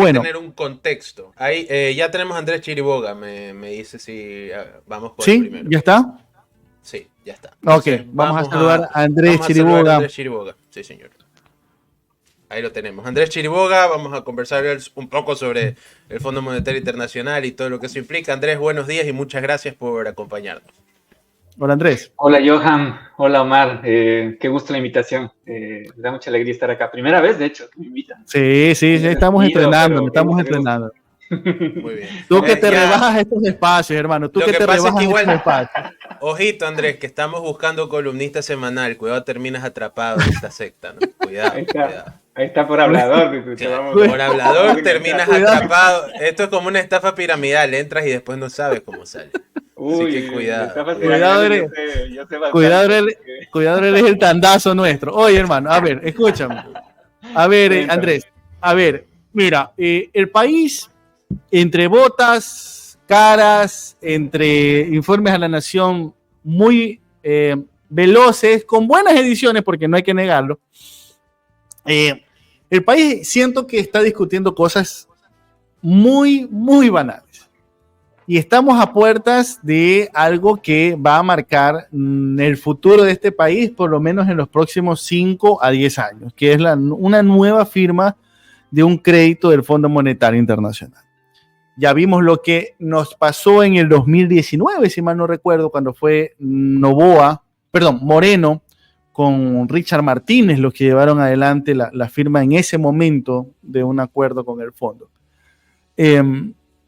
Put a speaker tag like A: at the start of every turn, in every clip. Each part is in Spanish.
A: Bueno,
B: tener un contexto. Ahí ya tenemos a Andrés Chiriboga, me dice si vamos por el
A: ¿sí?
B: primero.
A: ¿Ya está?
B: Sí, ya está.
A: Ok,
B: Entonces
A: vamos a saludar a Andrés
B: vamos a saludar a
A: Chiriboga.
B: Andrés Chiriboga. Sí, señor. Ahí lo tenemos. Andrés Chiriboga, vamos a conversar un poco sobre el Fondo Monetario Internacional y todo lo que eso implica. Andrés, buenos días y muchas gracias por acompañarnos.
A: Hola Andrés.
C: Hola Johan, hola Omar, qué gusto la invitación. Me da mucha alegría estar acá. Primera vez, de hecho, que me invitan.
A: Sí, estamos entrenando, estamos entrenando.
B: Muy bien.
A: Tú que te rebajas estos espacios, hermano. Tú que te rebajas estos espacios.
B: Ojito, Andrés, que estamos buscando columnista semanal. Cuidado, terminas atrapado en esta secta, ¿no? Cuidado, cuidado.
C: Ahí está por hablador.
B: Por hablador terminas atrapado. Esto es como una estafa piramidal. Entras y después no sabes cómo sale.
C: Uy,
B: así que cuidado.
A: Cuidado, eres el tandazo nuestro. Oye, hermano, a ver, escúchame. A ver, Andrés, a ver, mira, el país, entre botas, caras, entre informes a la nación muy veloces, con buenas ediciones, porque no hay que negarlo, el país siento que está discutiendo cosas muy, muy banales. Y estamos a puertas de algo que va a marcar el futuro de este país, por lo menos en los próximos 5 a 10 años, que es una nueva firma de un crédito del Fondo Monetario Internacional. Ya vimos lo que nos pasó en el 2019, si mal no recuerdo, cuando fue Moreno con Richard Martínez los que llevaron adelante la firma en ese momento de un acuerdo con el fondo.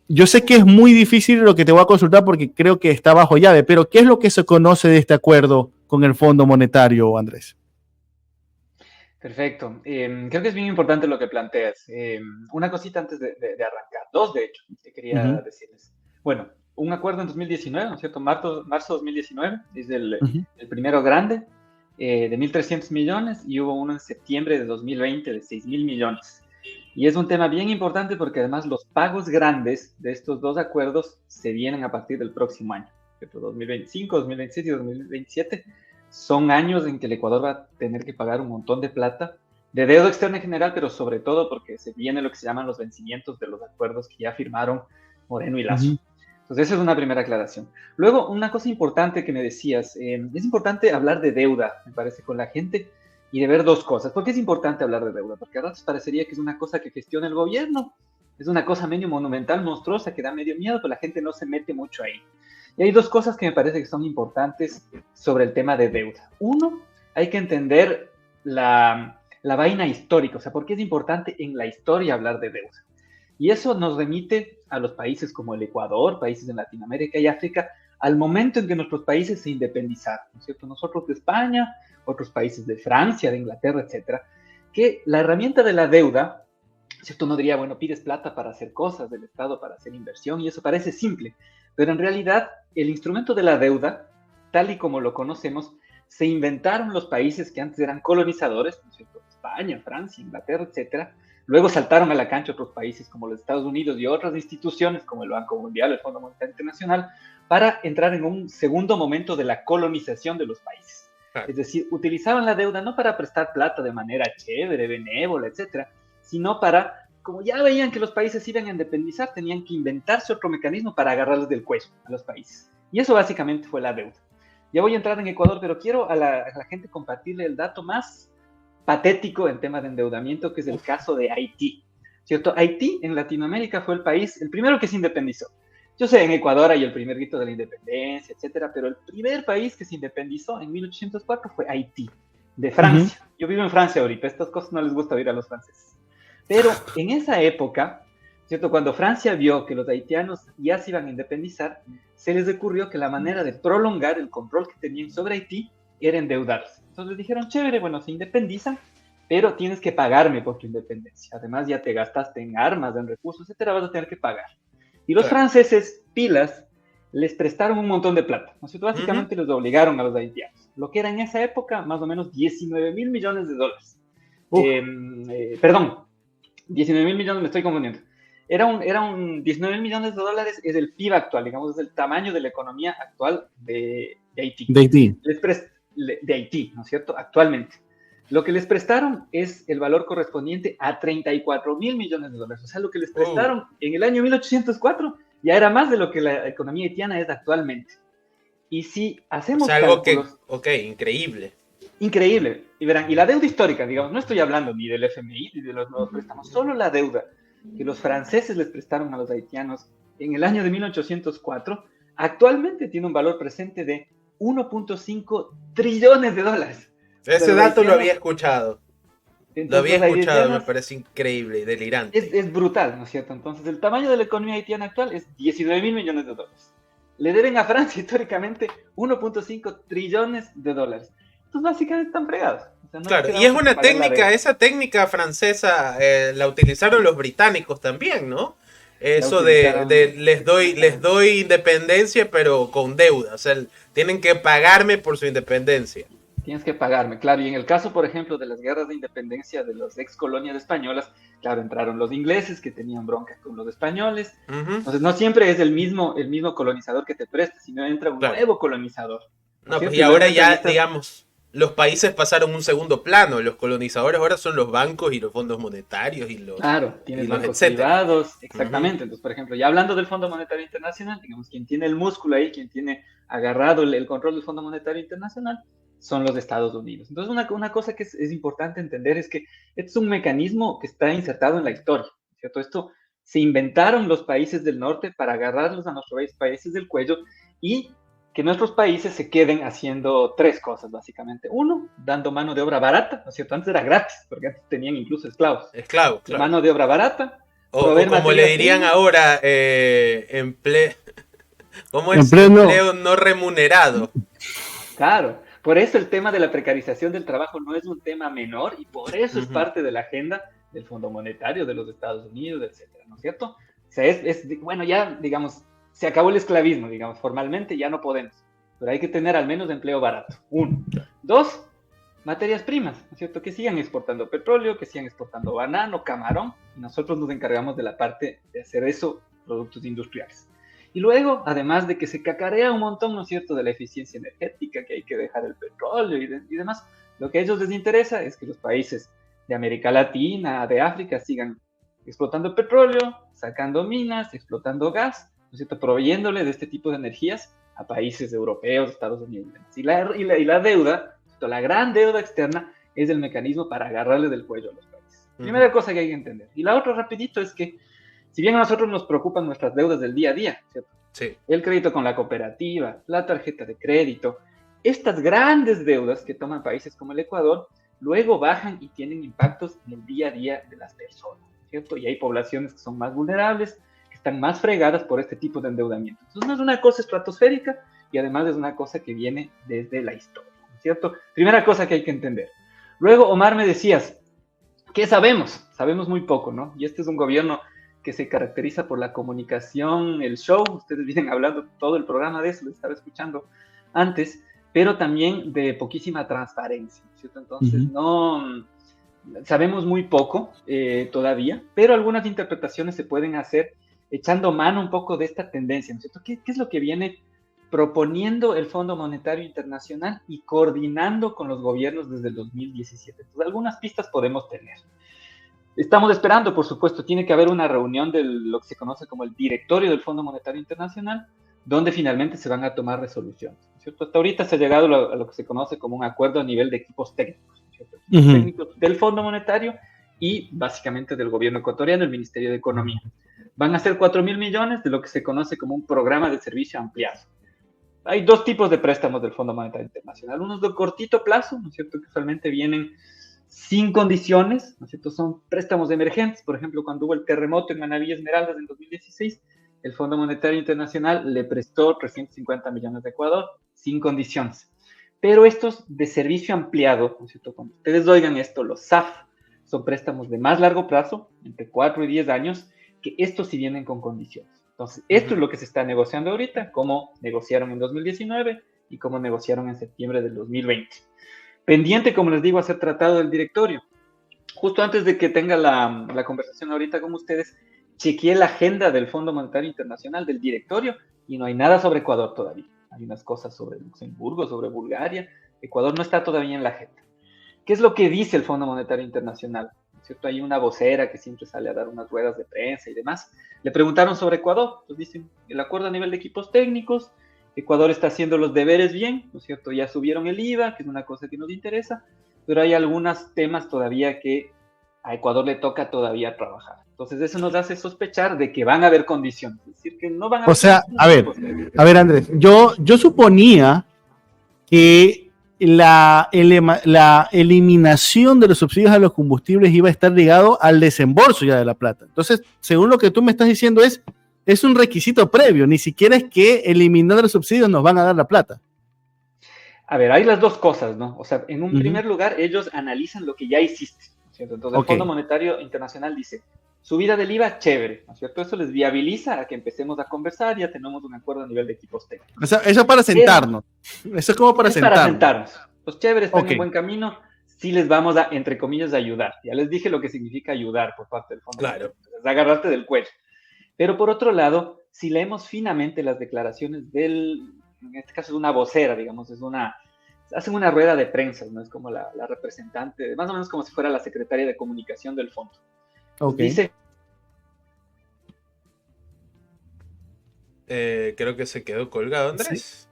A: Yo sé que es muy difícil lo que te voy a consultar porque creo que está bajo llave, pero ¿qué es lo que se conoce de este acuerdo con el Fondo Monetario, Andrés?
C: Perfecto. Creo que es bien importante lo que planteas. Una cosita antes de arrancar. Dos, de hecho, que quería decirles. Bueno, un acuerdo en 2019, ¿no es cierto? Marzo 2019 es el primero grande de 1.300 millones y hubo uno en septiembre de 2020 de 6.000 millones. Y es un tema bien importante porque además los pagos grandes de estos dos acuerdos se vienen a partir del próximo año, ¿cierto? 2025, 2026 y 2027 son años en que el Ecuador va a tener que pagar un montón de plata, de deuda externa en general, pero sobre todo porque se viene lo que se llaman los vencimientos de los acuerdos que ya firmaron Moreno y Lasso. Entonces esa es una primera aclaración. Luego, una cosa importante que me decías, es importante hablar de deuda, me parece, con la gente, y de ver dos cosas. ¿Por qué es importante hablar de deuda? Porque a ratos parecería que es una cosa que gestiona el gobierno, es una cosa medio monumental, monstruosa, que da medio miedo, pero la gente no se mete mucho ahí. Y hay dos cosas que me parece que son importantes sobre el tema de deuda. Uno, hay que entender la vaina histórica, o sea, por qué es importante en la historia hablar de deuda. Y eso nos remite a los países como el Ecuador, países en Latinoamérica y África, al momento en que nuestros países se independizaron, ¿no es cierto? Nosotros de España, otros países de Francia, de Inglaterra, etcétera, que la herramienta de la deuda, ¿cierto? Uno diría, bueno, pides plata para hacer cosas del Estado, para hacer inversión, y eso parece simple, pero en realidad el instrumento de la deuda, tal y como lo conocemos, se inventaron los países que antes eran colonizadores, ¿no es cierto? España, Francia, Inglaterra, etcétera. Luego saltaron a la cancha otros países como los Estados Unidos y otras instituciones como el Banco Mundial, el Fondo Monetario Internacional, para entrar en un segundo momento de la colonización de los países. Es decir, utilizaban la deuda no para prestar plata de manera chévere, benévola, etcétera, sino para, como ya veían que los países iban a independizar, tenían que inventarse otro mecanismo para agarrarles del cuello a los países. Y eso básicamente fue la deuda. Ya voy a entrar en Ecuador, pero quiero a la gente compartirle el dato más patético en tema de endeudamiento, que es el caso de Haití, ¿cierto? Haití en Latinoamérica fue el primero que se independizó. Yo sé, en Ecuador hay el primer grito de la independencia, etcétera, pero el primer país que se independizó en 1804 fue Haití, de Francia. Yo vivo en Francia ahorita, estas cosas no les gusta oír a los franceses. Pero en esa época, ¿cierto? Cuando Francia vio que los haitianos ya se iban a independizar, se les ocurrió que la manera de prolongar el control que tenían sobre Haití era endeudarse. Entonces dijeron, chévere, bueno, se independizan, pero tienes que pagarme por tu independencia. Además, ya te gastaste en armas, en recursos, etcétera, vas a tener que pagar. Y los franceses, pilas, les prestaron un montón de plata. ¿No es cierto? Básicamente les obligaron a los haitianos. Lo que era en esa época, más o menos 19.000 millones de dólares. Perdón, 19.000 millones, me estoy confundiendo. Era un 19.000 millones de dólares, es el PIB actual, digamos, es el tamaño de la economía actual de Haití.
A: De Haití.
C: De Haití, ¿no es cierto? Actualmente. Lo que les prestaron es el valor correspondiente a 34.000 millones de dólares. O sea, lo que les prestaron en el año 1804 ya era más de lo que la economía haitiana es actualmente. Y si hacemos
B: algo
C: cálculos...
B: increíble.
C: Increíble. Y verán, y la deuda histórica, digamos, no estoy hablando ni del FMI ni de los nuevos préstamos, solo la deuda que los franceses les prestaron a los haitianos en el año de 1804, actualmente tiene un valor presente de 1.5 trillones de dólares.
B: Ese dato lo había escuchado. Lo había escuchado, me parece increíble y delirante.
C: Es brutal, ¿no es cierto? Entonces, el tamaño de la economía haitiana actual es 19.000 millones de dólares. Le deben a Francia históricamente 1.5 trillones de dólares. Entonces, básicamente están fregados. O sea, no
B: claro, y es una técnica, esa técnica francesa la utilizaron los británicos también, ¿no? Eso de les doy independencia, pero con deuda. O sea, tienen que pagarme por su independencia.
C: Tienes que pagarme, claro. Y en el caso, por ejemplo, de las guerras de independencia de las ex colonias españolas, claro, entraron los ingleses que tenían broncas con los españoles. Entonces, no siempre es el mismo colonizador que te presta, sino entra un nuevo colonizador.
B: No, pues, y ahora ya, digamos, los países pasaron un segundo plano. Los colonizadores ahora son los bancos y los fondos monetarios y los...
C: Claro, tienes bancos privados, exactamente. Entonces, por ejemplo, ya hablando del Fondo Monetario Internacional, digamos, quien tiene el músculo ahí, quien tiene agarrado el control del Fondo Monetario Internacional, son los Estados Unidos. Entonces, una cosa que es importante entender es que este es un mecanismo que está insertado en la historia, ¿cierto? Esto se inventaron los países del norte para agarrarlos a nuestros países del cuello y que nuestros países se queden haciendo tres cosas, básicamente. Uno, dando mano de obra barata, ¿no es cierto? Antes era gratis, porque antes tenían incluso esclavos.
B: Esclavos, claro.
C: Mano de obra barata.
B: O como le dirían ahora, ¿cómo es?
A: Empleo
B: no remunerado.
C: Claro. Por eso el tema de la precarización del trabajo no es un tema menor y por eso es parte de la agenda del Fondo Monetario de los Estados Unidos, etcétera, ¿no es cierto? O sea, bueno, ya, digamos, se acabó el esclavismo, digamos, formalmente ya no podemos, pero hay que tener al menos empleo barato, uno. Dos, materias primas, ¿no es cierto? Que sigan exportando petróleo, que sigan exportando banano, camarón, y nosotros nos encargamos de la parte de hacer eso, productos industriales. Y luego, además de que se cacarea un montón, ¿no es cierto?, de la eficiencia energética, que hay que dejar el petróleo y demás, lo que a ellos les interesa es que los países de América Latina, de África, sigan explotando petróleo, sacando minas, explotando gas, ¿no es cierto?, proveyéndole de este tipo de energías a países europeos, Estados Unidos. Y la deuda, la gran deuda externa, es el mecanismo para agarrarle del cuello a los países. Primera cosa que hay que entender. Y la otra, rapidito, es que si bien a nosotros nos preocupan nuestras deudas del día a día, ¿cierto?
B: Sí.
C: El crédito con la cooperativa, la tarjeta de crédito, estas grandes deudas que toman países como el Ecuador, luego bajan y tienen impactos en el día a día de las personas, ¿cierto? Y hay poblaciones que son más vulnerables, que están más fregadas por este tipo de endeudamiento. Entonces no es una cosa estratosférica y además es una cosa que viene desde la historia, ¿cierto? Primera cosa que hay que entender. Luego, Omar, me decías, ¿qué sabemos? Sabemos muy poco, ¿no? Y este es un gobierno que se caracteriza por la comunicación, el show, ustedes vienen hablando todo el programa de eso, lo estaba escuchando antes, pero también de poquísima transparencia, ¿cierto? Entonces, no sabemos muy poco todavía, pero algunas interpretaciones se pueden hacer echando mano un poco de esta tendencia, ¿no es cierto? ¿Qué es lo que viene proponiendo el Fondo Monetario Internacional y coordinando con los gobiernos desde el 2017? Entonces, algunas pistas podemos tener. Estamos esperando, por supuesto, tiene que haber una reunión de lo que se conoce como el directorio del Fondo Monetario Internacional, donde finalmente se van a tomar resoluciones, ¿cierto? Hasta ahorita se ha llegado a lo que se conoce como un acuerdo a nivel de equipos técnicos, ¿cierto? Técnicos del Fondo Monetario y básicamente del gobierno ecuatoriano, el Ministerio de Economía. Van a ser 4.000 millones de lo que se conoce como un programa de servicio ampliado. Hay dos tipos de préstamos del Fondo Monetario Internacional, unos de cortito plazo, ¿no es cierto?, que usualmente vienen sin condiciones, ¿no es cierto? Son préstamos emergentes. Por ejemplo, cuando hubo el terremoto en Manabí Esmeraldas en 2016, el Fondo Monetario Internacional le prestó 350 millones de Ecuador sin condiciones. Pero estos de servicio ampliado, ¿no es cierto? Cuando ustedes oigan esto, los SAF, son préstamos de más largo plazo, entre 4 y 10 años, que estos sí vienen con condiciones. Entonces, esto es lo que se está negociando ahorita, como negociaron en 2019 y como negociaron en septiembre del 2020. Pendiente, como les digo, a ser tratado del directorio. Justo antes de que tenga la conversación ahorita con ustedes, chequeé la agenda del Fondo Monetario Internacional, del directorio, y no hay nada sobre Ecuador todavía. Hay unas cosas sobre Luxemburgo, sobre Bulgaria. Ecuador no está todavía en la agenda. ¿Qué es lo que dice el Fondo Monetario Internacional? ¿Cierto? Hay una vocera que siempre sale a dar unas ruedas de prensa y demás. Le preguntaron sobre Ecuador, pues dicen, el acuerdo a nivel de equipos técnicos, Ecuador está haciendo los deberes bien, ¿no es cierto? Ya subieron el IVA, que es una cosa que nos interesa, pero hay algunos temas todavía que a Ecuador le toca todavía trabajar. Entonces eso nos hace sospechar de que van a haber condiciones, es decir, que no van a haber.
A: O sea, a ver, Andrés, yo suponía que la eliminación de los subsidios a los combustibles iba a estar ligado al desembolso ya de la plata. Entonces, según lo que tú me estás diciendo, es un requisito previo, ni siquiera es que eliminando los subsidios nos van a dar la plata.
C: A ver, hay las dos cosas, ¿no? O sea, en un primer lugar, ellos analizan lo que ya hiciste, ¿no es cierto? Entonces, el Fondo Monetario Internacional dice, subida del IVA, chévere, ¿no es cierto? Eso les viabiliza a que empecemos a conversar, ya tenemos un acuerdo a nivel de equipos técnicos.
A: Eso para sentarnos. Eso es como para sentarnos.
C: Para sentarnos. Los chéveres están en buen camino, sí les vamos a, entre comillas, ayudar. Ya les dije lo que significa ayudar por parte del Fondo.
B: Claro.
C: Es agarrarte del cuello. Pero por otro lado, si leemos finamente las declaraciones en este caso es una vocera, digamos, hacen una rueda de prensa, ¿no? Es como la representante, más o menos como si fuera la secretaria de comunicación del fondo. Dice...
B: creo que se quedó colgado Andrés.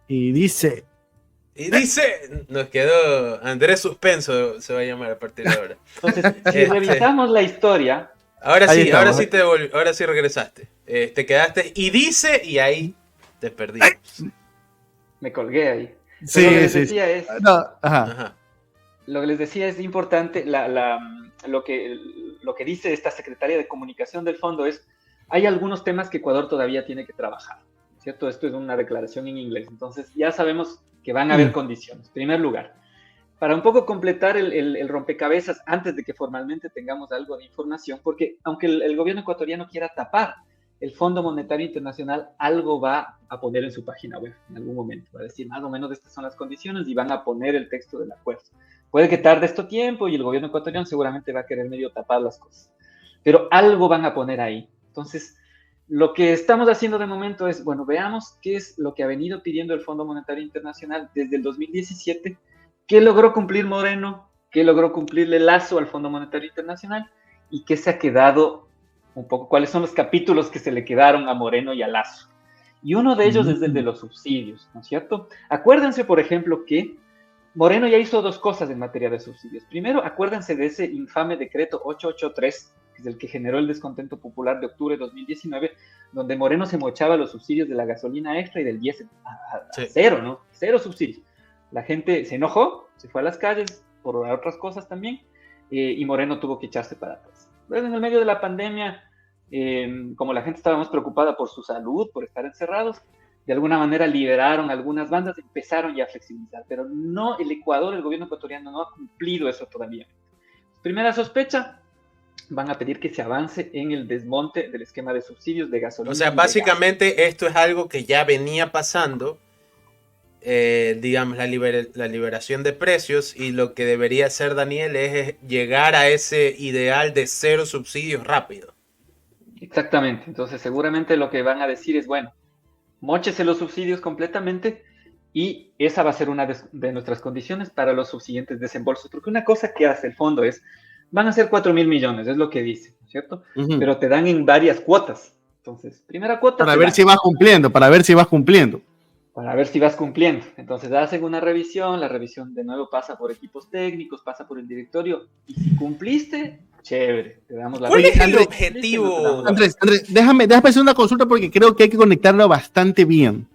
A: Sí. Y dice,
B: nos quedó Andrés Suspenso, se va a llamar a partir de ahora.
C: Entonces, si revisamos la historia...
B: Ahora sí regresaste. Te quedaste y dice, y ahí te perdimos.
C: Me colgué ahí.
A: Sí,
C: lo que les decía es...
A: No, ajá.
C: Lo que les decía es importante, lo que dice esta secretaria de comunicación del fondo es, hay algunos temas que Ecuador todavía tiene que trabajar, ¿cierto? Esto es una declaración en inglés, entonces ya sabemos que van a haber condiciones. En primer lugar, para un poco completar el rompecabezas antes de que formalmente tengamos algo de información, porque aunque el gobierno ecuatoriano quiera tapar, el Fondo Monetario Internacional algo va a poner en su página web en algún momento, va a decir más o menos estas son las condiciones y van a poner el texto del acuerdo. Puede que tarde esto tiempo y el gobierno ecuatoriano seguramente va a querer medio tapar las cosas, pero algo van a poner ahí. Entonces, lo que estamos haciendo de momento es, bueno, veamos qué es lo que ha venido pidiendo el Fondo Monetario Internacional desde el 2017, qué logró cumplir Moreno, qué logró cumplirle Lasso al Fondo Monetario Internacional y qué se ha quedado un poco, cuáles son los capítulos que se le quedaron a Moreno y a Lasso. Y uno de ellos es el de los subsidios, ¿no es cierto? Acuérdense, por ejemplo, que Moreno ya hizo dos cosas en materia de subsidios. Primero, acuérdense de ese infame decreto 883, que es el que generó el descontento popular de octubre de 2019, donde Moreno se mochaba los subsidios de la gasolina extra y del diésel a cero, ¿no? Cero subsidios. La gente se enojó, se fue a las calles por otras cosas también, y Moreno tuvo que echarse para atrás. Pero en el medio de la pandemia, como la gente estaba más preocupada por su salud, por estar encerrados, de alguna manera liberaron algunas bandas, empezaron ya a flexibilizar, pero no, el Ecuador, el gobierno ecuatoriano no ha cumplido eso todavía. Primera sospecha, van a pedir que se avance en el desmonte del esquema de subsidios de gasolina.
B: O sea, básicamente esto es algo que ya venía pasando, digamos, la liberación de precios, y lo que debería hacer Daniel es llegar a ese ideal de cero subsidios rápido.
C: Exactamente, entonces seguramente lo que van a decir es, bueno, móchese los subsidios completamente y esa va a ser una de nuestras condiciones para los subsiguientes desembolsos, porque una cosa que hace el fondo es, van a ser 4.000 millones, es lo que dice, ¿no es cierto? Pero te dan en varias cuotas. Entonces, primera cuota...
A: Para ver si vas cumpliendo. Para ver si vas cumpliendo.
C: Entonces hacen una revisión, la revisión de nuevo pasa por equipos técnicos, pasa por el directorio, y si cumpliste, chévere, te damos la...
B: ¿Cuál es el objetivo?
A: Andrés, déjame hacer una consulta porque creo que hay que conectarlo bastante bien.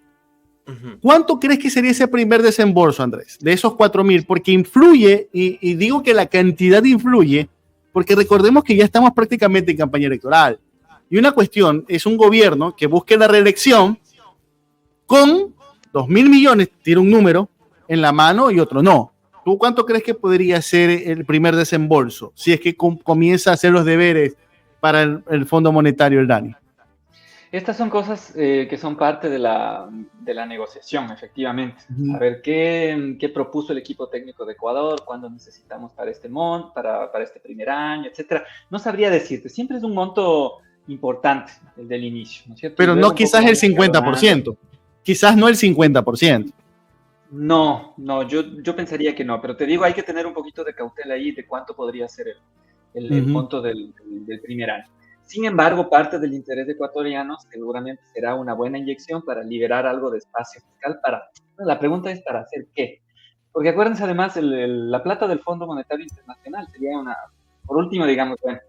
A: ¿Cuánto crees que sería ese primer desembolso, Andrés, de esos 4.000? Porque influye, y digo que la cantidad influye, porque recordemos que ya estamos prácticamente en campaña electoral. Y una cuestión es un gobierno que busque la reelección con 2.000 millones, tiene un número en la mano y otro no. ¿Tú cuánto crees que podría ser el primer desembolso si es que comienza a hacer los deberes para el Fondo Monetario, el Dani?
C: Estas son cosas que son parte de la negociación, efectivamente. A ver, ¿qué propuso el equipo técnico de Ecuador? ¿Cuándo necesitamos para este monto, para este primer año, etcétera? No sabría decirte. Siempre es un monto importante el del inicio, ¿no es cierto?
A: Pero no quizás el 50%. Quizás no el 50%.
C: No, yo pensaría que no, pero te digo, hay que tener un poquito de cautela ahí de cuánto podría ser el monto del primer año. Sin embargo, parte del interés ecuatoriano seguramente será una buena inyección para liberar algo de espacio fiscal para, la pregunta es ¿para hacer qué? Porque acuérdense además, la plata del Fondo Monetario Internacional sería por último, digamos, bueno,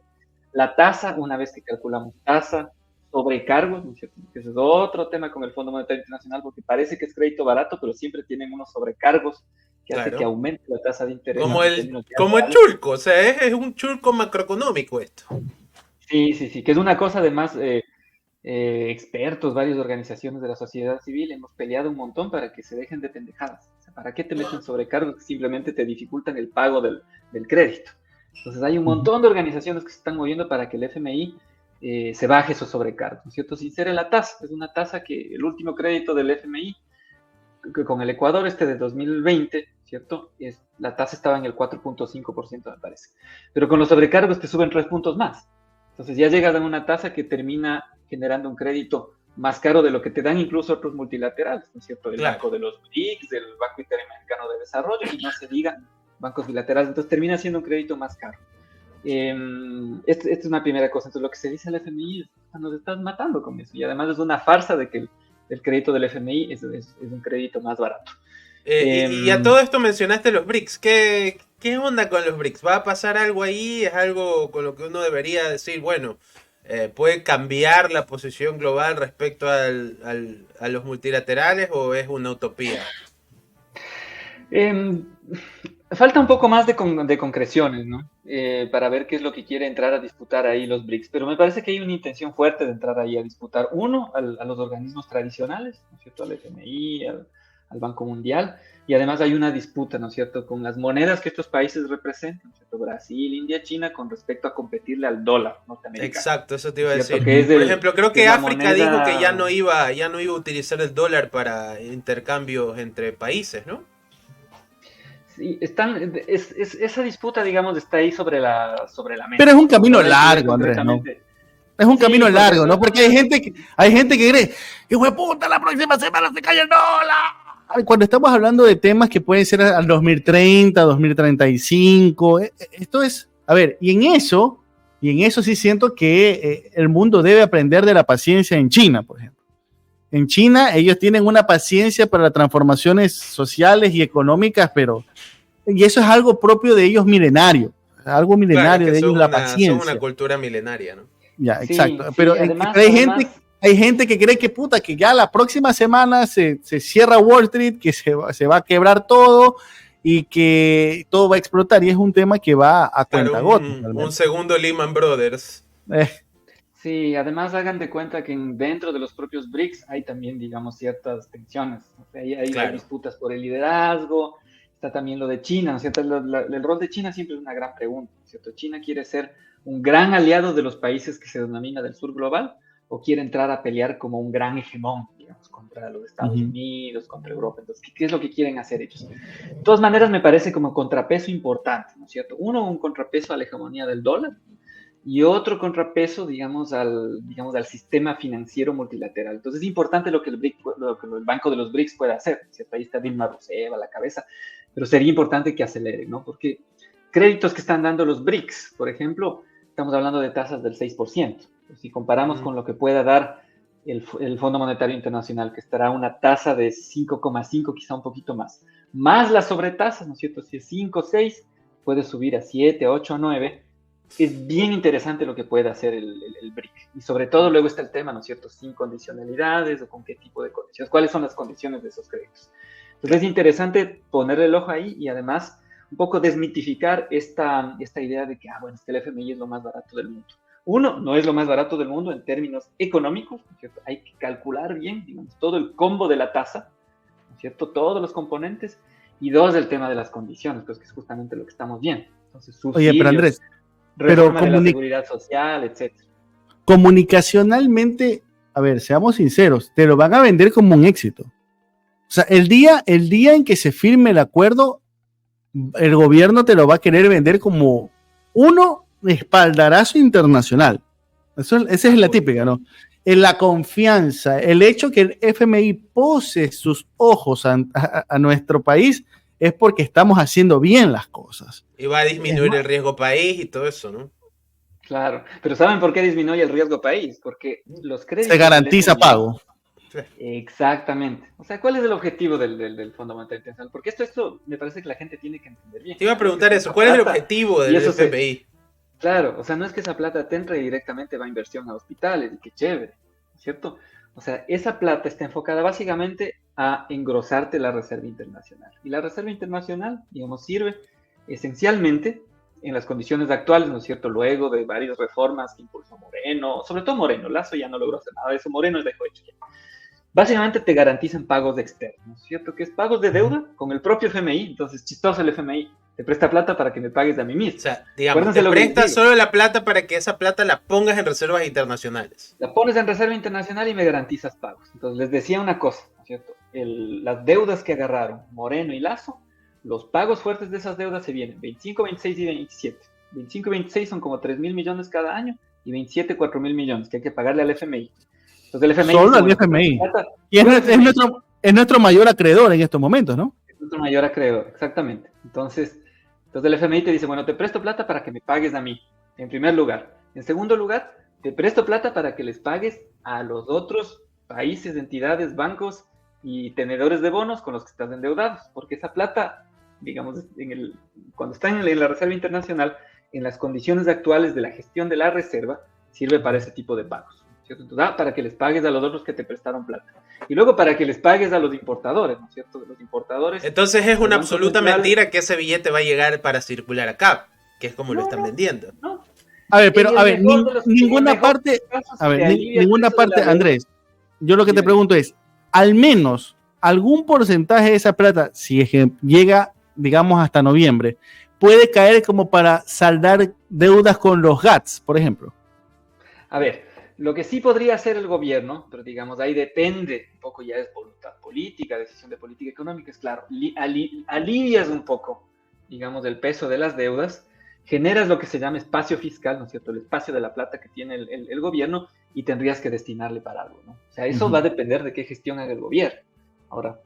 C: la tasa, una vez que calculamos tasa, sobrecargos, ¿no es cierto? Ese es otro tema con el Fondo Monetario Internacional, porque parece que es crédito barato, pero siempre tienen unos sobrecargos que hace que aumente la tasa de interés.
B: Como el chulco, o sea, es un chulco macroeconómico esto.
C: Sí, que es una cosa además, expertos, varias organizaciones de la sociedad civil, hemos peleado un montón para que se dejen de pendejadas. O sea, ¿para qué te meten sobrecargos que simplemente te dificultan el pago del crédito? Entonces hay un montón de organizaciones que se están moviendo para que el FMI se baje esos sobrecargos, ¿no es cierto? Sincera la tasa, es una tasa que el último crédito del FMI, que con el Ecuador de 2020, ¿cierto? La tasa estaba en el 4.5%, me parece. Pero con los sobrecargos te suben 3 puntos más. Entonces ya llegas a una tasa que termina generando un crédito más caro de lo que te dan incluso otros multilaterales, ¿no es cierto? Del Banco de los BRICS, del Banco Interamericano de Desarrollo, y no se diga bancos bilaterales. Entonces termina siendo un crédito más caro. Esta es una primera cosa. Entonces lo que se dice al FMI es, nos están matando con eso. Y además es una farsa de que el crédito del FMI es un crédito más barato.
B: Y a todo esto mencionaste los BRICS. ¿Qué onda con los BRICS? ¿Va a pasar algo ahí? ¿Es algo con lo que uno debería decir, bueno, puede cambiar la posición global respecto a los multilaterales o es una utopía?
C: Falta un poco más de concreciones, ¿no? Para ver qué es lo que quiere entrar a disputar ahí los BRICS, pero me parece que hay una intención fuerte de entrar ahí a disputar, uno, a los organismos tradicionales, ¿no es cierto? Al FMI, al Banco Mundial, y además hay una disputa, ¿no es cierto?, con las monedas que estos países representan, ¿no es cierto? Brasil, India, China, con respecto a competirle al dólar norteamericano.
B: Exacto, eso te iba a decir. Por ejemplo, creo que África dijo que ya no iba a utilizar el dólar para intercambios entre países, ¿no?
C: Sí, esa disputa, digamos, está ahí sobre la mesa.
A: Pero es un camino largo, Andrés, ¿no? Es un camino largo, ¿no? Porque hay gente que cree, ¡hijo de puta, la próxima semana se cae el dólar! Cuando estamos hablando de temas que pueden ser al 2030, 2035, esto es, a ver, y en eso sí siento que el mundo debe aprender de la paciencia en China, por ejemplo. En China ellos tienen una paciencia para las transformaciones sociales y económicas, y eso es algo propio de ellos milenario, algo milenario de ellos, la paciencia.
B: Son una cultura milenaria, ¿no?
A: Ya, exacto. Pero además, hay gente que cree que que ya la próxima semana se cierra Wall Street, que se va a quebrar todo y que todo va a explotar, y es un tema que va a cuentagotas.
B: Un segundo Lehman Brothers.
C: Sí, además hagan de cuenta que dentro de los propios BRICS hay también, digamos, ciertas tensiones. O sea, hay disputas por el liderazgo, está también lo de China, ¿no es cierto? El rol de China siempre es una gran pregunta, ¿no es cierto? China quiere ser un gran aliado de los países que se denomina del sur global, o quiere entrar a pelear como un gran hegemón, digamos, contra los Estados Unidos, contra Europa. Entonces, ¿qué es lo que quieren hacer ellos? De todas maneras, me parece como contrapeso importante, ¿no es cierto? Uno, un contrapeso a la hegemonía del dólar, y otro contrapeso, digamos, al sistema financiero multilateral. Entonces es importante lo que el Banco de los BRICS pueda hacer, ¿cierto? Ahí está Dilma Rousseff a la cabeza, pero sería importante que acelere, ¿no? Porque créditos que están dando los BRICS, por ejemplo, estamos hablando de tasas del 6%. Si comparamos con lo que pueda dar el Fondo Monetario Internacional, que estará a una tasa de 5,5, quizá un poquito más la sobretasa, ¿no es cierto? Si es 5, 6, puede subir a 7, 8, 9, es bien interesante lo que puede hacer el BRIC. Y sobre todo luego está el tema, ¿no es cierto? Sin condicionalidades o con qué tipo de condiciones. ¿Cuáles son las condiciones de esos créditos? Entonces es interesante ponerle el ojo ahí y además un poco desmitificar esta idea de que, bueno, es que el FMI es lo más barato del mundo. Uno, no es lo más barato del mundo en términos económicos, ¿no es cierto? Hay que calcular bien, digamos, todo el combo de la tasa, ¿no es cierto? Todos los componentes. Y dos, el tema de las condiciones, pues que es justamente lo que estamos viendo. Entonces, subsidios,
A: pero Andrés,
C: reforma de la seguridad social, etc.
A: Comunicacionalmente, a ver, seamos sinceros, te lo van a vender como un éxito. O sea, el día en que se firme el acuerdo, el gobierno te lo va a querer vender como espaldarazo internacional. Esa es la típica, ¿no? en la confianza, el hecho que el FMI pose sus ojos a nuestro país es porque estamos haciendo bien las cosas.
B: Y va a disminuir el riesgo país y todo eso, ¿no?
C: Claro, pero ¿saben por qué disminuye el riesgo país? Porque los créditos...
A: Se garantiza pago.
C: Exactamente. O sea, ¿cuál es el objetivo del Fondo Monetario Internacional? Porque esto me parece que la gente tiene que entender bien.
B: Te iba a preguntar eso, ¿cuál es el objetivo del FMI?
C: Claro, o sea, no es que esa plata te entre directamente va a inversión a hospitales y qué chévere, ¿cierto? O sea, esa plata está enfocada básicamente a engrosarte la reserva internacional. Y la reserva internacional, digamos, sirve esencialmente en las condiciones actuales, ¿no es cierto? Luego de varias reformas que impulsó Moreno, sobre todo Moreno, Lazo ya no logró hacer nada de eso, Moreno es dejó hecho. Básicamente te garantizan pagos externos, ¿no es cierto? Que es pagos de deuda con el propio FMI, entonces chistoso el FMI, te presta plata para que me pagues a mí mismo.
B: O sea, digamos, te presta solo la plata para que esa plata la pongas en reservas internacionales.
C: La pones en reserva internacional y me garantizas pagos. Entonces les decía una cosa, ¿no es cierto? Las deudas que agarraron Moreno y Lazo, los pagos fuertes de esas deudas se vienen 25, 26 y 27. 25 y 26 son como 3.000 millones cada año y 27, 4.000 millones que hay que pagarle al FMI. Entonces el FMI...
A: Solo al FMI. Y es nuestro mayor acreedor en estos momentos, ¿no?
C: Es nuestro mayor acreedor, exactamente. Entonces el FMI te dice, bueno, te presto plata para que me pagues a mí, en primer lugar. En segundo lugar, te presto plata para que les pagues a los otros países, entidades, bancos y tenedores de bonos con los que estás endeudados, porque esa plata, digamos, cuando está en la Reserva Internacional, en las condiciones actuales de la gestión de la reserva, sirve para ese tipo de pagos, ¿cierto? Entonces, para que les pagues a los otros que te prestaron plata. Y luego para que les pagues a los importadores, ¿no es cierto? Los importadores...
B: Entonces es una absoluta mentira que ese billete va a llegar para circular acá, que es como lo están vendiendo.
C: No.
A: A ver, pero ninguna parte, Andrés, yo lo que te pregunto es, al menos algún porcentaje de esa plata, si es que llega, digamos, hasta noviembre, puede caer como para saldar deudas con los GATS, por ejemplo.
C: A ver, lo que sí podría hacer el gobierno, pero digamos, ahí depende, un poco ya es voluntad política, decisión de política económica, es claro, alivias un poco, digamos, el peso de las deudas, generas lo que se llama espacio fiscal, ¿no es cierto?, el espacio de la plata que tiene el gobierno y tendrías que destinarle para algo, ¿no? O sea, eso va a depender de qué gestión haga el gobierno. Ahora,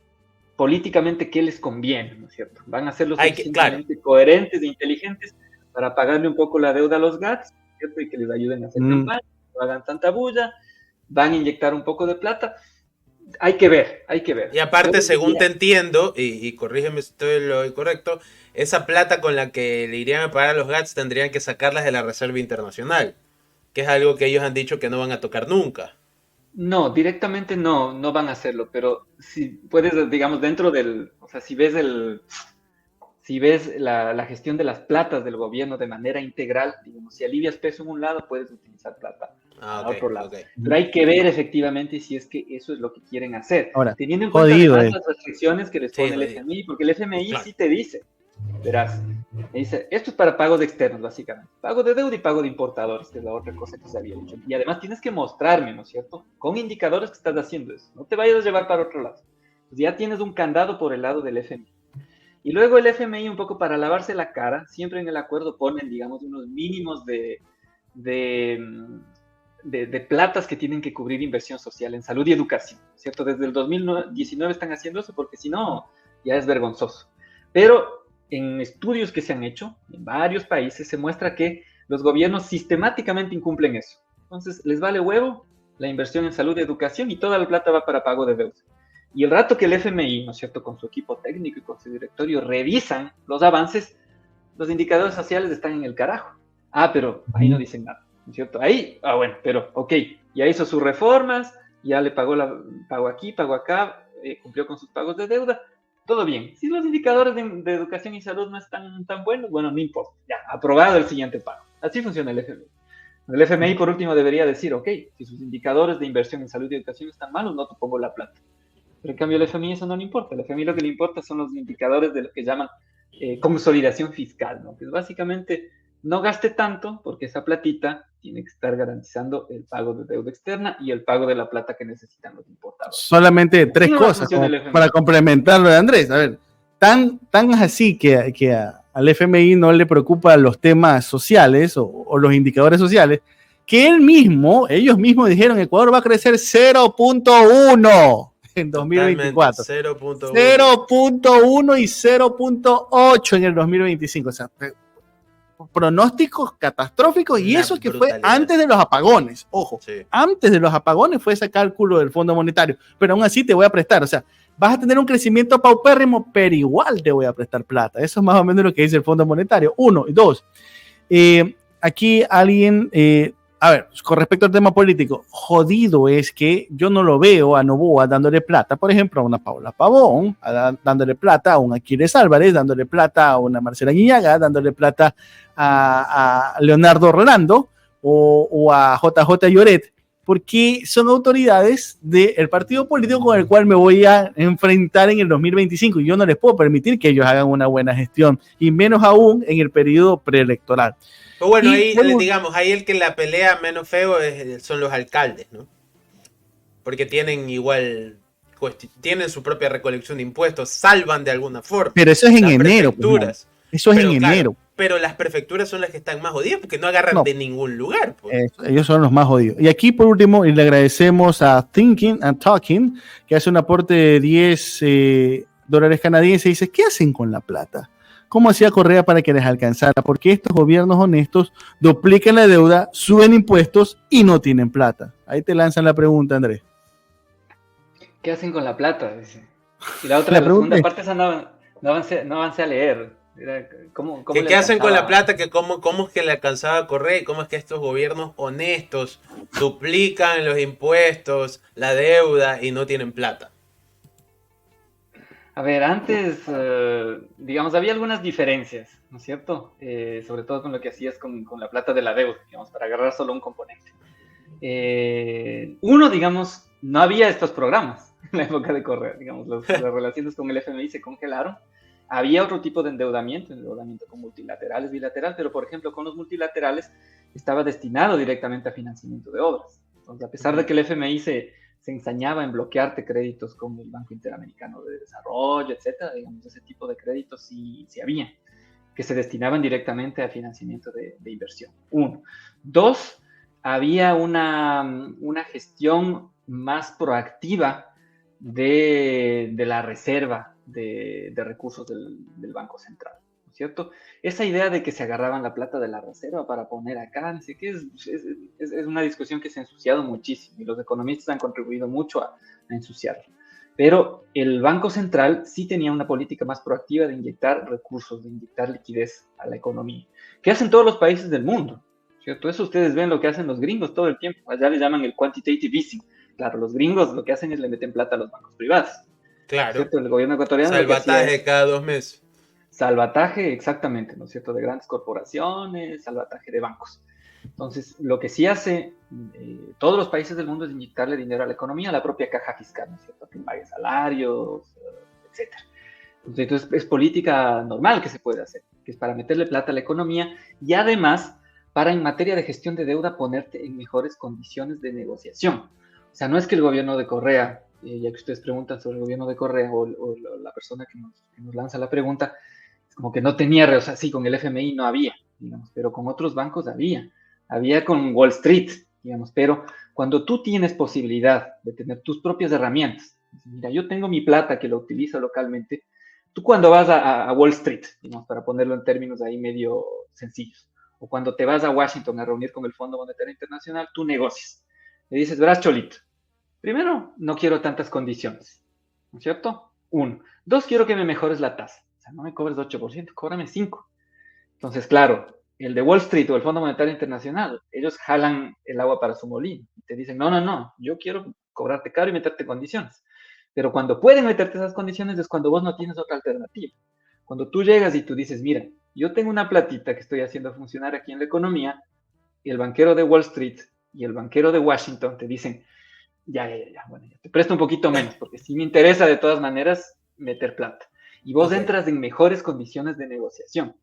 C: políticamente, ¿qué les conviene, ¿no es cierto? Van a ser lo suficientemente coherentes e inteligentes para pagarle un poco la deuda a los GATS, ¿cierto? Y que les ayuden a hacer campaña, no hagan tanta bulla, van a inyectar un poco de plata. Hay que ver.
B: Y aparte, según te entiendo, y corrígeme si estoy lo incorrecto, esa plata con la que le irían a pagar a los GATS tendrían que sacarlas de la Reserva Internacional, que es algo que ellos han dicho que no van a tocar nunca.
C: No, directamente no van a hacerlo, pero si puedes, digamos, dentro del, o sea, si ves la gestión de las platas del gobierno de manera integral, digamos, si alivias peso en un lado, puedes utilizar plata a otro lado. Okay. Pero hay que ver efectivamente si es que eso es lo que quieren hacer. Ahora, teniendo en cuenta las restricciones que les pone el FMI, porque el FMI sí te dice, verás, me dice, esto es para pagos externos, básicamente. Pago de deuda y pago de importadores, que es la otra cosa que se había dicho. Y además tienes que mostrarme, ¿no es cierto?, con indicadores que estás haciendo eso. No te vayas a llevar para otro lado. Pues ya tienes un candado por el lado del FMI. Y luego el FMI, un poco para lavarse la cara, siempre en el acuerdo ponen, digamos, unos mínimos de platas que tienen que cubrir inversión social en salud y educación, ¿cierto? Desde el 2019 están haciendo eso porque si no, ya es vergonzoso. Pero en estudios que se han hecho en varios países se muestra que los gobiernos sistemáticamente incumplen eso. Entonces, les vale huevo la inversión en salud y educación y toda la plata va para pago de deuda. Y el rato que el FMI, ¿no es cierto?, con su equipo técnico y con su directorio revisan los avances, los indicadores sociales están en el carajo. Pero ahí no dicen nada, ¿no es cierto? Ahí, bueno, pero ok, ya hizo sus reformas, ya le pagó pago aquí, pago acá, cumplió con sus pagos de deuda, todo bien. Si los indicadores de educación y salud no están tan buenos, bueno, no importa, ya, aprobado el siguiente pago. Así funciona el FMI. El FMI, por último, debería decir, ok, si sus indicadores de inversión en salud y educación están malos, no te pongo la plata. Pero en cambio al FMI eso no le importa. Al FMI lo que le importa son los indicadores de lo que llaman consolidación fiscal, ¿no? Que es básicamente no gaste tanto porque esa platita tiene que estar garantizando el pago de deuda externa y el pago de la plata que necesitan los importadores.
A: Solamente tres cosas para complementar lo de Andrés. A ver, tan así que al FMI no le preocupan los temas sociales o los indicadores sociales, que ellos mismos dijeron, Ecuador va a crecer 0.1 en 2024. 0.1 y 0.8 en el 2025. O sea, pronósticos catastróficos, y eso que fue antes de los apagones. Ojo, antes de los apagones fue ese cálculo del Fondo Monetario, pero aún así te voy a prestar. O sea, vas a tener un crecimiento paupérrimo, pero igual te voy a prestar plata. Eso es más o menos lo que dice el Fondo Monetario. 1 y 2. Aquí alguien, a ver, con respecto al tema político, jodido es que yo no lo veo a Noboa dándole plata, por ejemplo, a una Paula Pavón, dándole plata a un Aquiles Álvarez, dándole plata a una Marcela Guiñaga, dándole plata a Leonardo Rolando o a JJ Lloret, porque son autoridades del partido político con el cual me voy a enfrentar en el 2025, y yo no les puedo permitir que ellos hagan una buena gestión, y menos aún en el periodo preelectoral.
B: Pero bueno, digamos, ahí el que la pelea menos feo son los alcaldes, ¿no? Porque tienen tienen su propia recolección de impuestos, salvan de alguna forma.
A: Pero eso es en enero. Pues, eso es en enero.
B: Pero las prefecturas son las que están más jodidas porque no agarran de ningún lugar. Pues.
A: Ellos son los más jodidos. Y aquí, por último, le agradecemos a Thinking and Talking, que hace un aporte de $10 canadienses, y dice, ¿qué hacen con la plata? ¿Cómo hacía Correa para que les alcanzara? Porque estos gobiernos honestos duplican la deuda, suben impuestos y no tienen plata. Ahí te lanzan la pregunta, Andrés.
C: ¿Qué hacen con la plata? Dice. Y la otra, la segunda parte, esa no avancé a leer.
B: ¿Qué hacen con la plata? ¿Cómo es que le alcanzaba a Correa? ¿Cómo es que estos gobiernos honestos duplican los impuestos, la deuda y no tienen plata?
C: A ver, antes, digamos, había algunas diferencias, ¿no es cierto? Sobre todo con lo que hacías con la plata de la deuda, digamos, para agarrar solo un componente. Uno, digamos, no había estos programas en la época de Correa, digamos, las relaciones con el FMI se congelaron. Había otro tipo de endeudamiento con multilaterales, bilateral, pero por ejemplo con los multilaterales estaba destinado directamente a financiamiento de obras. Entonces, a pesar de que el FMI se ensañaba en bloquearte créditos como el Banco Interamericano de Desarrollo, etcétera, digamos, ese tipo de créditos sí había, que se destinaban directamente a financiamiento de inversión. 1. 2, había una gestión más proactiva de la reserva de recursos del Banco Central, ¿no es cierto? Esa idea de que se agarraban la plata de la reserva para poner acá, no sé qué, es una discusión que se ha ensuciado muchísimo, y los economistas han contribuido mucho a ensuciarla. Pero el Banco Central sí tenía una política más proactiva de inyectar recursos, de inyectar liquidez a la economía, que hacen todos los países del mundo, ¿cierto? Eso ustedes ven lo que hacen los gringos todo el tiempo, allá le llaman el quantitative easing. Claro, los gringos lo que hacen es le meten plata a los bancos privados.
B: Claro.
C: ¿Cierto? El gobierno ecuatoriano.
B: Salvataje cada 2 meses.
C: Salvataje, exactamente, ¿no es cierto? De grandes corporaciones, salvataje de bancos. Entonces, lo que sí hace todos los países del mundo es inyectarle dinero a la economía, a la propia caja fiscal, ¿no es cierto? Que pague salarios, etcétera. Entonces, es política normal que se puede hacer, que es para meterle plata a la economía y además para, en materia de gestión de deuda, ponerte en mejores condiciones de negociación. O sea, no es que el gobierno de Correa, ya que ustedes preguntan sobre el gobierno de Correa o la persona que nos lanza la pregunta, es como que no tenía, o sea, sí, con el FMI no había, digamos, pero con otros bancos había con Wall Street, digamos, pero cuando tú tienes posibilidad de tener tus propias herramientas, mira, yo tengo mi plata que lo utilizo localmente, tú cuando vas a Wall Street, digamos, para ponerlo en términos ahí medio sencillos, o cuando te vas a Washington a reunir con el Fondo Monetario Internacional, tú negocias. Le dices, verás, Cholito, primero, no quiero tantas condiciones, ¿no es cierto? 1. 2, quiero que me mejores la tasa. O sea, no me cobres 8%, cóbrame 5%. Entonces, claro, el de Wall Street o el Fondo Monetario Internacional, ellos jalan el agua para su molino. Y te dicen, no, yo quiero cobrarte caro y meterte condiciones. Pero cuando pueden meterte esas condiciones es cuando vos no tienes otra alternativa. Cuando tú llegas y tú dices, mira, yo tengo una platita que estoy haciendo funcionar aquí en la economía, y el banquero de Wall Street y el banquero de Washington te dicen, ya, bueno, ya te presto un poquito menos, porque sí me interesa de todas maneras meter plata. Y vos entras en mejores condiciones de negociación.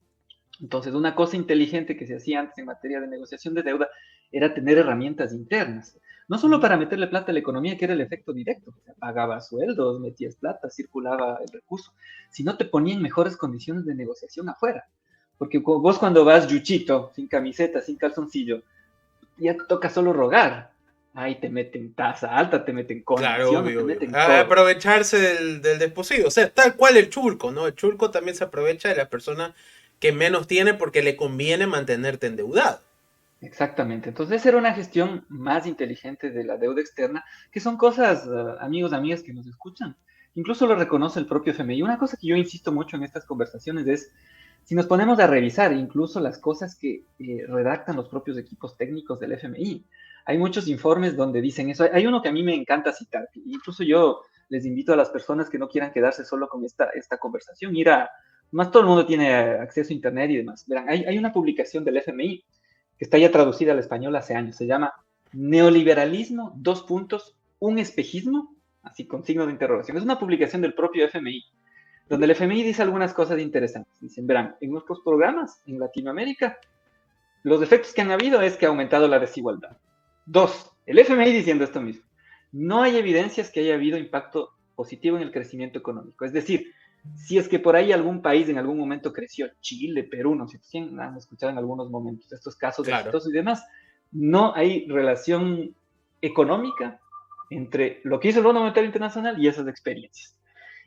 C: Entonces, una cosa inteligente que se hacía antes en materia de negociación de deuda era tener herramientas internas. No solo para meterle plata a la economía, que era el efecto directo, o sea, pagabas sueldos, metías plata, circulaba el recurso, sino te ponía en mejores condiciones de negociación afuera. Porque vos cuando vas yuchito, sin camiseta, sin calzoncillo, ya toca solo rogar. Ahí te meten tasa alta, te meten condiciones,
B: claro, obvio,
C: te meten
B: aprovecharse del desposido. O sea, tal cual el chulco, ¿no? El chulco también se aprovecha de la persona que menos tiene porque le conviene mantenerte endeudado.
C: Exactamente. Entonces, esa era una gestión más inteligente de la deuda externa, que son cosas, amigos, amigas que nos escuchan. Incluso lo reconoce el propio FMI. Una cosa que yo insisto mucho en estas conversaciones es, si nos ponemos a revisar incluso las cosas que redactan los propios equipos técnicos del FMI, hay muchos informes donde dicen eso. Hay uno que a mí me encanta citar, incluso yo les invito a las personas que no quieran quedarse solo con esta conversación, más todo el mundo tiene acceso a internet y demás. Verán, hay una publicación del FMI que está ya traducida al español hace años, se llama Neoliberalismo, un espejismo, así con signo de interrogación. Es una publicación del propio FMI, donde el FMI dice algunas cosas interesantes. Dicen, verán, en nuestros programas en Latinoamérica, los efectos que han habido es que ha aumentado la desigualdad. 2, el FMI diciendo esto mismo, no hay evidencias que haya habido impacto positivo en el crecimiento económico. Es decir, si es que por ahí algún país en algún momento creció, Chile, Perú, no sé si han escuchado en algunos momentos estos casos exitosos y demás, no hay relación económica entre lo que hizo el Fondo Monetario Internacional y esas experiencias.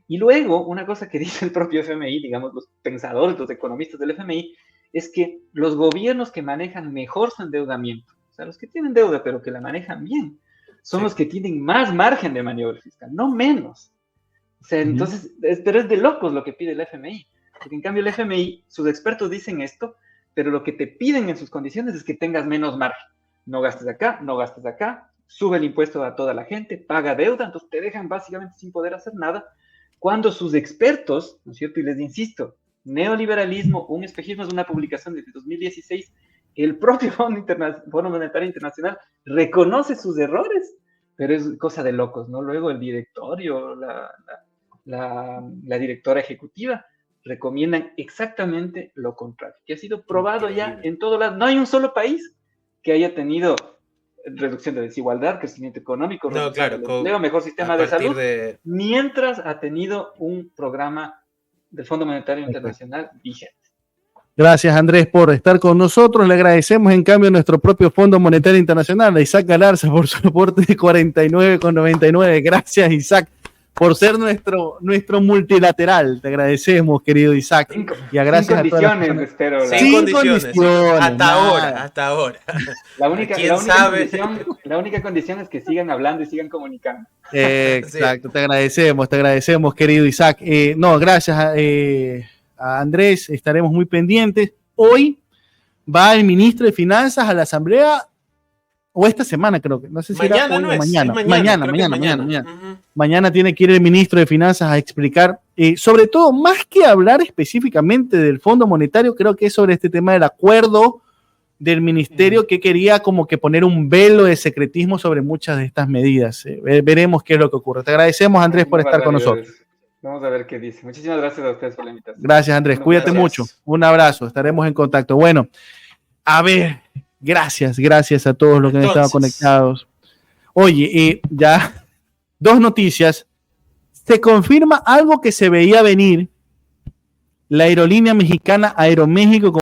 C: Y luego, una cosa que dice el propio FMI, digamos, los pensadores, los economistas del FMI, es que los gobiernos que manejan mejor su endeudamiento, o sea, los que tienen deuda pero que la manejan bien, son los que tienen más margen de maniobra fiscal, no menos. O sea, entonces, pero es de locos lo que pide el FMI, porque en cambio el FMI, sus expertos dicen esto, pero lo que te piden en sus condiciones es que tengas menos margen. No gastes acá, no gastes acá, sube el impuesto a toda la gente, paga deuda, entonces te dejan básicamente sin poder hacer nada, cuando sus expertos, ¿no es cierto? Y les insisto, Neoliberalismo, un espejismo, es una publicación desde 2016, el propio Fondo Monetario Internacional reconoce sus errores, pero es cosa de locos, ¿no? Luego el directorio, la directora ejecutiva recomiendan exactamente lo contrario, que ha sido probado ya en todo lado. No hay un solo país que haya tenido reducción de desigualdad, crecimiento económico, empleo, mejor sistema de salud, mientras ha tenido un programa del Fondo Monetario Internacional vigente.
A: Gracias, Andrés, por estar con nosotros. Le agradecemos, en cambio, a nuestro propio Fondo Monetario Internacional, a Isaac Galarza, por su aporte de 49,99. Gracias, Isaac, por ser nuestro multilateral. Te agradecemos, querido Isaac.
C: Y a gracias sin condiciones, espero.
B: Sin condiciones. Hasta ahora.
C: La única condición es que sigan hablando y sigan comunicando.
A: Exacto, sí. Te agradecemos, querido Isaac. Gracias a Andrés, estaremos muy pendientes. Hoy va el ministro de Finanzas a la Asamblea, o esta semana creo que, no sé si
B: mañana, era hoy,
A: mañana. Mañana tiene que ir el ministro de Finanzas a explicar, sobre todo, más que hablar específicamente del Fondo Monetario, creo que es sobre este tema del acuerdo del ministerio que quería como que poner un velo de secretismo sobre muchas de estas medidas. Veremos qué es lo que ocurre. Te agradecemos, Andrés, por estar con nosotros.
C: Vamos a ver qué dice. Muchísimas gracias a ustedes por la invitación.
A: Gracias, Andrés. Cuídate mucho. Un abrazo. Estaremos en contacto. Bueno, a ver, gracias a todos los que han estado conectados. Oye, ya 2 noticias. Se confirma algo que se veía venir. La aerolínea mexicana Aeroméxico